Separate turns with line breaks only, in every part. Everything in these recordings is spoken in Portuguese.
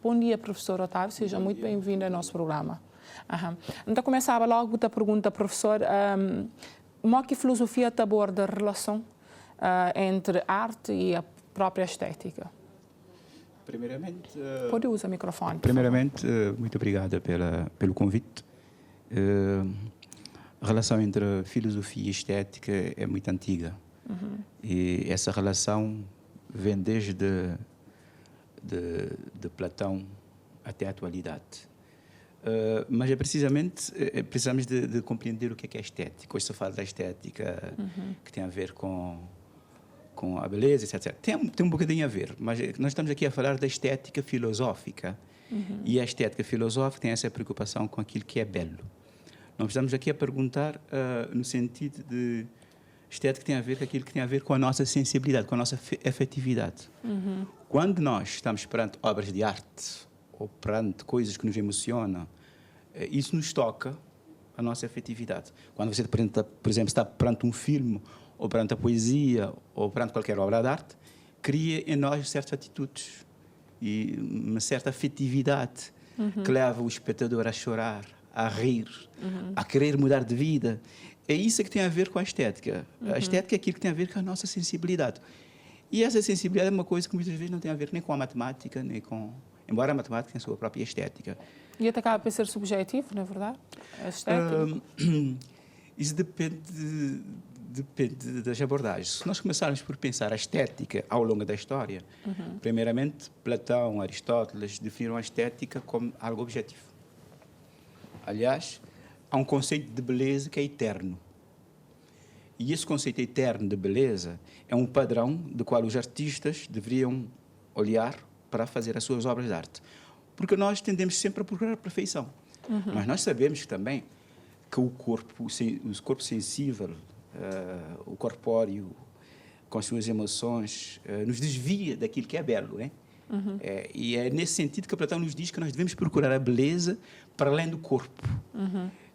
Bom dia, professor Otávio, seja muito bem-vindo ao nosso programa. Então, começava logo a pergunta, professor, como que a filosofia aborda a relação entre arte e a própria estética?
Primeiramente,
pode usar o microfone.
Primeiramente, muito obrigada pelo convite. A relação entre filosofia e estética é muito antiga. E essa relação vem desde de Platão até a atualidade. Mas precisamos de compreender o que é estética. Hoje se fala da estética que tem a ver com a beleza, etc. Tem um bocadinho a ver, mas nós estamos aqui a falar da estética filosófica. E a estética filosófica tem essa preocupação com aquilo que é belo. Nós estamos aqui a perguntar no sentido de estética que tem a ver com aquilo que tem a ver com a nossa sensibilidade, com a nossa afetividade. Quando nós estamos perante obras de arte ou perante coisas que nos emocionam, isso nos toca a nossa afetividade. Quando você, por exemplo, está perante um filme ou perante a poesia, ou perante qualquer obra de arte, cria em nós certas atitudes e uma certa afetividade que leva o espectador a chorar, a rir, a querer mudar de vida. É isso que tem a ver com a estética. A estética é aquilo que tem a ver com a nossa sensibilidade. E essa sensibilidade é uma coisa que muitas vezes não tem a ver nem com a matemática, nem com... Embora a matemática tenha a sua própria estética.
E até acaba por ser subjetivo, não é verdade? A estética?
Isso depende das abordagens. Se nós começarmos por pensar a estética ao longo da história, primeiramente, Platão, Aristóteles definiram a estética como algo objetivo. Aliás, há um conceito de beleza que é eterno. E esse conceito eterno de beleza é um padrão do qual os artistas deveriam olhar para fazer as suas obras de arte. Porque nós tendemos sempre a procurar a perfeição. Mas nós sabemos também que o corpo sensível, o corpóreo, com as suas emoções, nos desvia daquilo que é belo, né? E é nesse sentido que Platão nos diz que nós devemos procurar a beleza para além do corpo.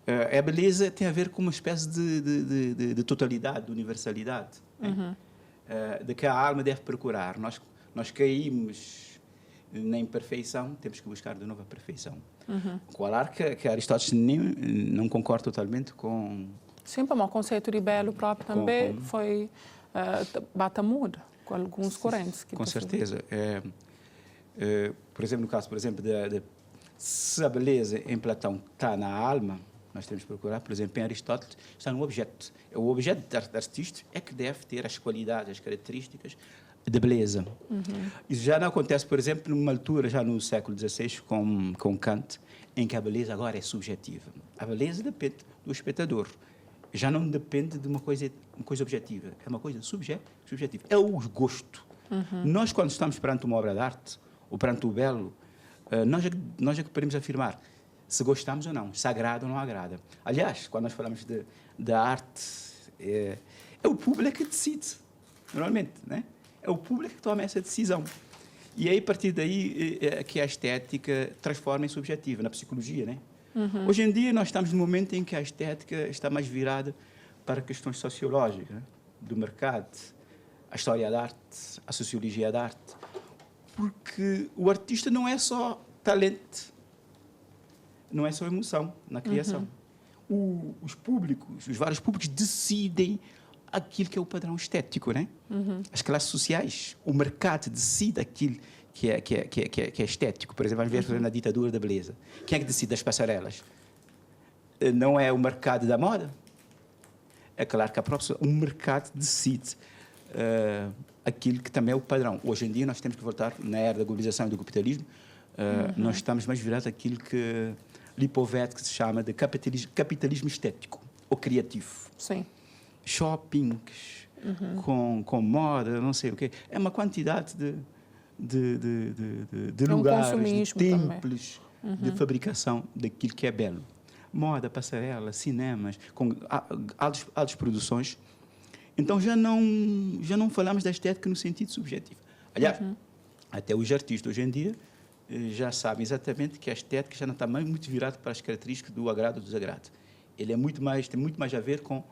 A beleza tem a ver com uma espécie de totalidade, de universalidade, de que a alma deve procurar. Nós caímos na imperfeição, temos que buscar de novo a perfeição. Claro que Aristóteles não concorda totalmente com...
Sim, mas o conceito de belo próprio também foi bata muda com alguns correntes.
Com certeza. Por exemplo, no caso, se a beleza em Platão está na alma, nós temos que procurar, por exemplo, em Aristóteles, está no objeto. O objeto artístico é que deve ter as qualidades, as características de beleza. Isso já não acontece, por exemplo, numa altura, já no século XVI, com Kant, em que a beleza agora é subjetiva. A beleza depende do espectador. Já não depende de uma coisa objetiva. É uma coisa subjetiva. É o gosto. Nós, quando estamos perante uma obra de arte, ou perante o belo, nós é que podemos afirmar se gostamos ou não, se agrada ou não agrada. Aliás, quando nós falamos da arte, é o público que decide, normalmente, né? É o público que toma essa decisão. E aí, a partir daí, que a estética transforma em subjetiva, na psicologia, né? Hoje em dia, nós estamos num momento em que a estética está mais virada para questões sociológicas, né? Do mercado, a história da arte, a sociologia da arte. Porque o artista não é só talento, não é só emoção na criação. Os vários públicos decidem aquilo que é o padrão estético, né? As classes sociais, o mercado decide aquilo que é estético. Por exemplo, vamos ver na ditadura da beleza. Quem é que decide as passarelas? Não é o mercado da moda? É claro que o mercado decide aquilo que também é o padrão. Hoje em dia nós temos que voltar, na era da globalização e do capitalismo, nós estamos mais virados àquilo que Lipovetsky se chama de capitalismo estético ou criativo.
Sim.
Shoppings, com moda, não sei o quê. É uma quantidade de lugares, de templos de fabricação daquilo que é belo. Moda, passarela, cinemas, com altas produções. Então já não falamos da estética no sentido subjetivo. Aliás, até os artistas hoje em dia já sabem exatamente que a estética já não está mais muito virada para as características do agrado ou do desagrado. Ele tem muito mais a ver com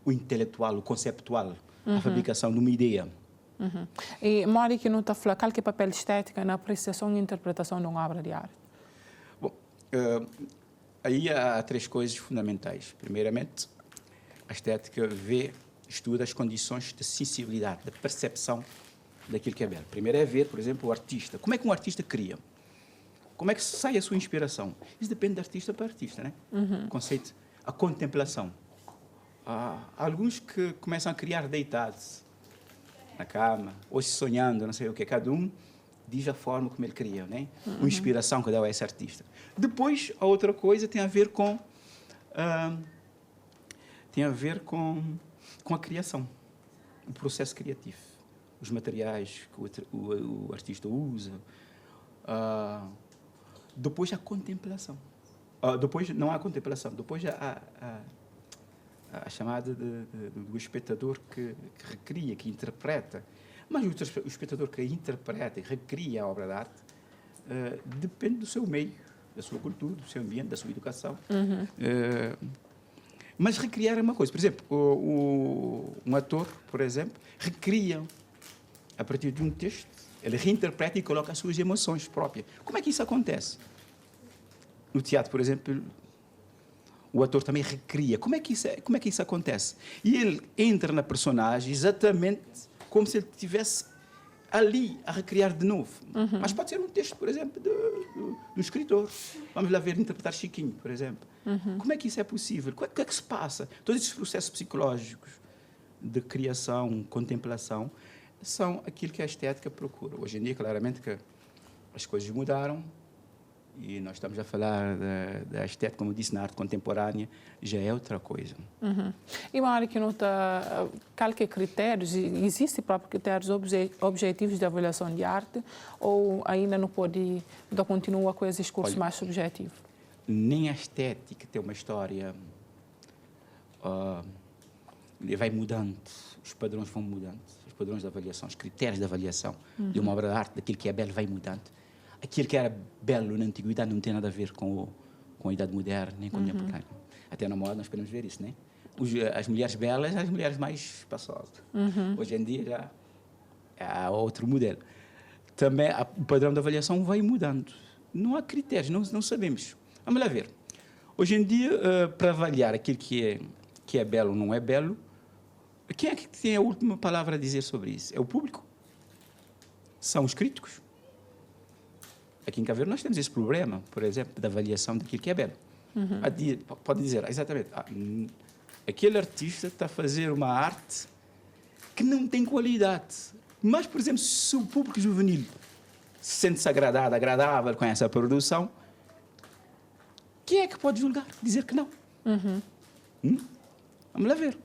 o intelectual, o conceptual, a fabricação de uma ideia.
E Mori que não está falando qual que é o papel estética na apreciação e interpretação de uma obra de arte?
Bom, aí há três coisas fundamentais. Primeiramente, a estética estuda as condições de sensibilidade, de percepção daquilo que é belo. Primeiro é ver, por exemplo, o artista. Como é que um artista cria? Como é que sai a sua inspiração? Isso depende de artista para artista, né? O conceito, a contemplação. Há alguns que começam a criar deitados na cama, ou sonhando, não sei o que. Cada um diz a forma como ele cria, né? Uma inspiração que dá a esse artista. Depois, a outra coisa tem a ver com a criação, o processo criativo, os materiais que o artista usa. Depois a contemplação. Depois não há contemplação, depois a chamada do espectador que recria, que interpreta. Mas o espectador que interpreta e recria a obra de arte depende do seu meio, da sua cultura, do seu ambiente, da sua educação. Mas recriar é uma coisa. Por exemplo, um ator, por exemplo, recria a partir de um texto, ele reinterpreta e coloca as suas emoções próprias. Como é que isso acontece? No teatro, por exemplo, o ator também recria. Como é que isso acontece? E ele entra na personagem exatamente como se ele estivesse ali a recriar de novo. Mas pode ser um texto, por exemplo, do escritor. Vamos lá ver, interpretar Chiquinho, por exemplo. Como é que isso é possível? O que é que se passa? Todos esses processos psicológicos de criação, contemplação, são aquilo que a estética procura. Hoje em dia, claramente, que as coisas mudaram e nós estamos a falar da estética, como eu disse, na arte contemporânea, já é outra coisa.
E uma área que não está... Qualquer critérios, existem próprios critérios objetivos de avaliação de arte ou ainda não pode, não continua com esse discurso mais subjetivo?
Nem a estética tem uma história... vai mudando, os padrões vão mudando, os padrões de avaliação, os critérios de avaliação de uma obra de arte, daquilo que é belo, vai mudando. Aquilo que era belo na antiguidade não tem nada a ver com a idade moderna, nem contemporânea. Até na moda nós podemos ver isso, né? As mulheres belas, as mulheres mais espaçosas. Hoje em dia já há outro modelo. Também o padrão de avaliação vai mudando. Não há critérios, não sabemos. Vamos lá ver. Hoje em dia, para avaliar aquilo que é belo ou não é belo, quem é que tem a última palavra a dizer sobre isso? É o público? São os críticos? Aqui em Cabo Verde nós temos esse problema, por exemplo, da avaliação daquilo que é belo. Pode dizer, exatamente, aquele artista está a fazer uma arte que não tem qualidade. Mas, por exemplo, se o público juvenil se sente-se agradável com essa produção, quem é que pode julgar, dizer que não? Vamos lá ver.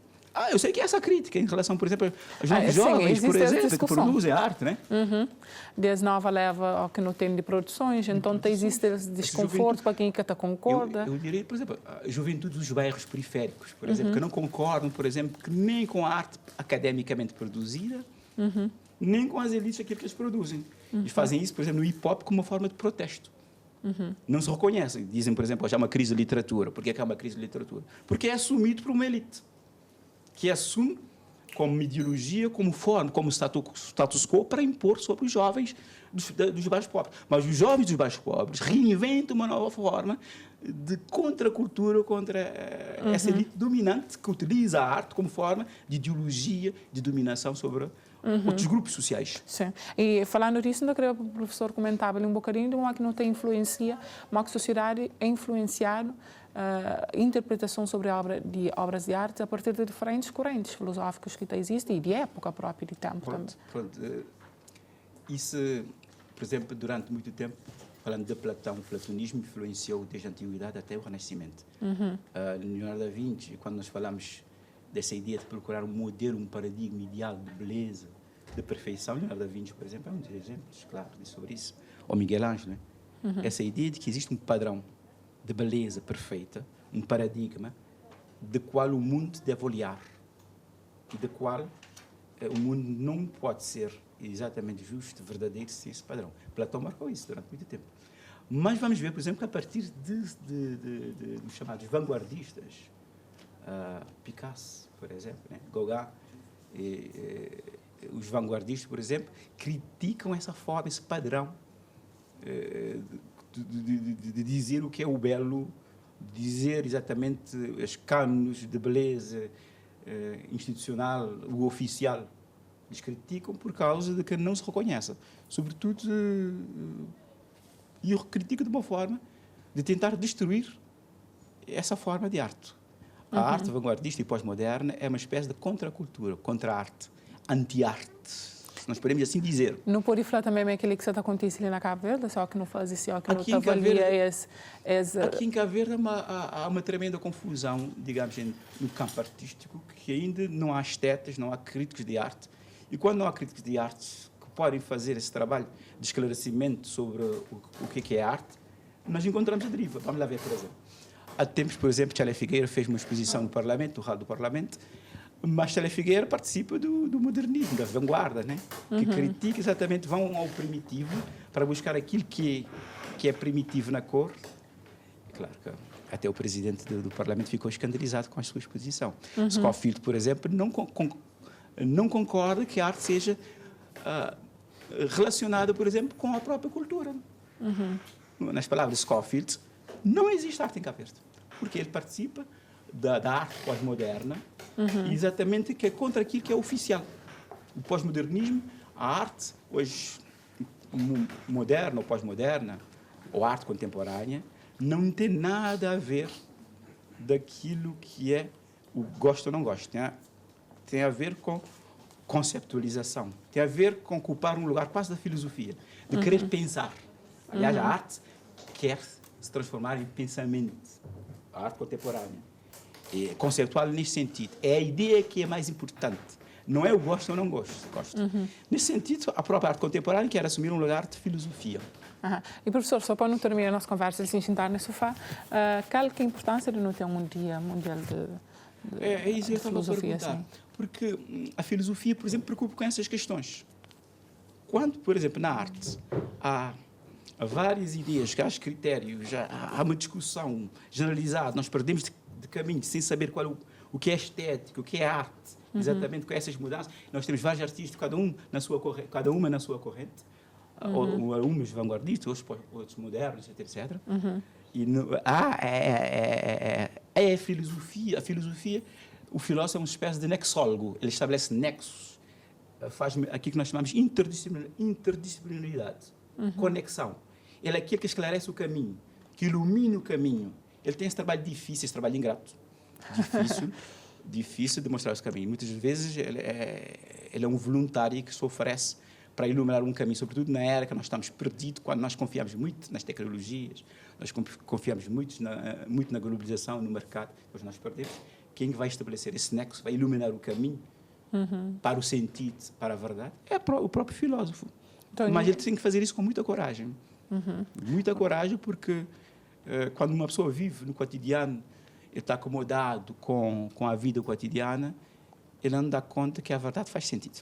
Eu sei que é essa crítica em relação, por exemplo, aos jovens, por exemplo, que produzem arte, né?
Desde nova leva ao que não tem de produções, então existe esse desconforto para quem está concorda.
Eu diria, por exemplo, a juventude dos bairros periféricos, por exemplo, que não concordam, por exemplo, que nem com a arte academicamente produzida, nem com as elites aquilo que eles produzem. E fazem isso, por exemplo, no hip-hop como uma forma de protesto. Não se reconhecem. Dizem, por exemplo, já há uma crise de literatura. Por que é que há uma crise de literatura? Porque é assumido por uma elite que assume como ideologia, como forma, como status quo para impor sobre os jovens dos bairros pobres. Mas os jovens dos bairros pobres reinventam uma nova forma de contracultura contra essa elite dominante que utiliza a arte como forma de ideologia, de dominação sobre outros grupos sociais.
Sim. E falando disso, eu queria que o professor comentava um bocadinho de como que não tem influência, como que a sociedade é influenciada interpretação sobre obras de arte a partir de diferentes correntes filosóficas que existem e de época própria de tempo também.
Isso, por exemplo, durante muito tempo, falando de Platão, o platonismo influenciou desde a antiguidade até o Renascimento. Leonardo da Vinci, quando nós falamos dessa ideia de procurar um modelo, um paradigma ideal de beleza, de perfeição, Leonardo da Vinci, por exemplo, é um dos exemplos, claro, sobre isso. Ou Miguel Ângelo, né? Essa ideia de que existe um padrão de beleza perfeita, um paradigma de qual o mundo deve olhar e de qual o mundo não pode ser exatamente justo, verdadeiro, sem esse padrão. Platão marcou isso durante muito tempo. Mas vamos ver, por exemplo, que a partir dos chamados vanguardistas, Picasso, por exemplo, né? Gauguin, os vanguardistas, por exemplo, criticam essa forma, esse padrão de dizer o que é o belo, dizer exatamente os cânones de beleza institucional, o oficial. Eles criticam por causa de que não se reconhece. Sobretudo, e eu critico de uma forma de tentar destruir essa forma de arte. A arte vanguardista e pós-moderna é uma espécie de contracultura, contra-arte, anti-arte, se nós podemos assim dizer.
Não pode falar também aquele que está acontecendo ali na Cabo Verde, só que não faz isso, só que não
Aqui em Cabo
avalia
Verde, aqui em Cabo Verde há uma tremenda confusão, digamos, no campo artístico, que ainda não há estetas, não há críticos de arte. E quando não há críticos de arte que podem fazer esse trabalho de esclarecimento sobre o que é arte, nós encontramos a deriva. Vamos lá ver, por exemplo. Há tempos, por exemplo, Tchalé Figueira fez uma exposição no Parlamento, no hall do Parlamento, mas Tchalé Figueira participa do modernismo, da vanguarda, né? Que critica exatamente, vão ao primitivo para buscar aquilo que é primitivo na cor. Claro que até o presidente do Parlamento ficou escandalizado com a sua exposição. Scofield, por exemplo, não concorda que a arte seja relacionada, por exemplo, com a própria cultura. Nas palavras de Scofield, não existe arte em Cabo Verde, porque ele participa da arte pós-moderna, exatamente que é contra aquilo que é oficial. O pós-modernismo, a arte hoje moderna ou pós-moderna, ou arte contemporânea, não tem nada a ver daquilo que é o gosto ou não gosto. Tem a ver com conceptualização, tem a ver com ocupar um lugar quase da filosofia, de querer pensar. Aliás, a arte quer se transformar em pensamento, a arte contemporânea. É conceptual nesse sentido. É a ideia que é mais importante. Não é o gosto ou não gosto. Nesse sentido, a própria arte contemporânea quer assumir um lugar de filosofia.
E, professor, só para não terminar a nossa conversa sem sentar no sofá, qual que é a importância de não ter um dia mundial de
isso que eu estava a
filosofia?
perguntar.
Assim?
Porque a filosofia, por exemplo, preocupa com essas questões. Quando, por exemplo, na arte, há várias ideias, há critérios, há uma discussão generalizada, nós perdemos de caminho sem saber qual o que é estética, o que é arte, exatamente com essas mudanças. Nós temos vários artistas, cada uma na sua corrente, uns vanguardistas, outros modernos, etc. E a filosofia, o filósofo é uma espécie de nexólogo, ele estabelece nexos, faz aquilo que nós chamamos interdisciplinaridade, conexão. Ele é aquele que esclarece o caminho, que ilumina o caminho. Ele tem esse trabalho difícil, esse trabalho ingrato. Difícil de mostrar esse caminho. Muitas vezes ele é um voluntário que se oferece para iluminar um caminho, sobretudo na era que nós estamos perdidos, quando nós confiamos muito nas tecnologias, nós confiamos muito na globalização, no mercado, depois nós perdemos. Quem vai estabelecer esse nexo, vai iluminar o caminho para o sentido, para a verdade, é o próprio filósofo. Então, mas ele tem que fazer isso com muita coragem. Muita coragem, porque quando uma pessoa vive no cotidiano, ele está acomodado com a vida cotidiana, ele não dá conta que a verdade faz sentido.